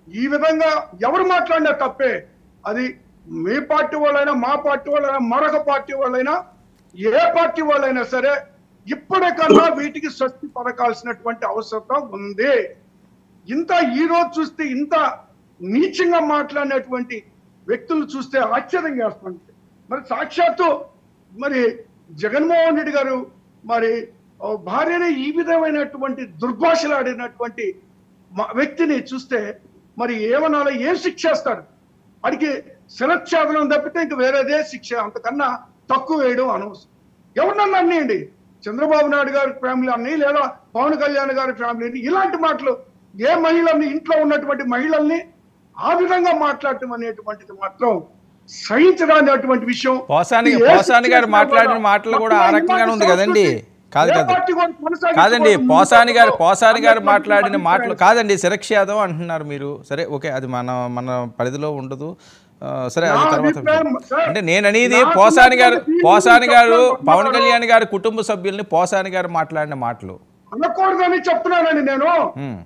ఈ విధంగా ఎవరు మాట్లాడినా తప్పే. అది మీ పార్టీ వాళ్ళైనా, మా పార్టీ వాళ్ళైనా, మరొక పార్టీ వాళ్ళైనా, ఏ పార్టీ వాళ్ళైనా సరే ఇప్పటికన్నా వీటికి స్వస్తి పలకాల్సినటువంటి అవసరం ఉంది. ఇంత ఈ రోజు చూస్తే ఇంత నీచంగా మాట్లాడినటువంటి వ్యక్తులు చూస్తే ఆశ్చర్యం వేస్తుంది. మరి సాక్షాత్తు మరి జగన్మోహన్ రెడ్డి గారు మరి భార్యని ఈ విధమైనటువంటి దుర్భాషలాడినటువంటి వ్యక్తిని చూస్తే మరి ఏమనాలో, ఏం శిక్ష వేస్తారు? వాడికి శిరచ్ఛేదనం తప్పితే ఇంక వేరేదే శిక్ష, అంతకన్నా తక్కువ వేయడం అనవసరం. ఎవరినన్నా అన్నియండి, చంద్రబాబు నాయుడు గారి ఫ్యామిలీ అన్ని, లేదా పవన్ కళ్యాణ్ గారి ఫ్యామిలీని, ఇలాంటి మాటలు ఏ మహిళల్ని, ఇంట్లో ఉన్నటువంటి మహిళల్ని ఆ విధంగా మాట్లాడటం అనేటువంటిది మాత్రం సహించడానికి విషయం. పోసాని గారు మాట్లాడిన మాటలు కూడా ఆ రకంగానే ఉంది కదండి. కాదండి, పోసాని గారు మాట్లాడిన మాటలు కాదండి, శిరక్షేదం అంటున్నారు మీరు. సరే, ఓకే, అది మన పరిధిలో ఉండదు. సరే, అది తర్వాత. అంటే నేను అనేది పోసాని గారు పవన్ కళ్యాణ్ గారి కుటుంబ సభ్యుల్ని పోసాని గారు మాట్లాడిన మాటలు అనకూడదని చెప్తున్నానండి నేను.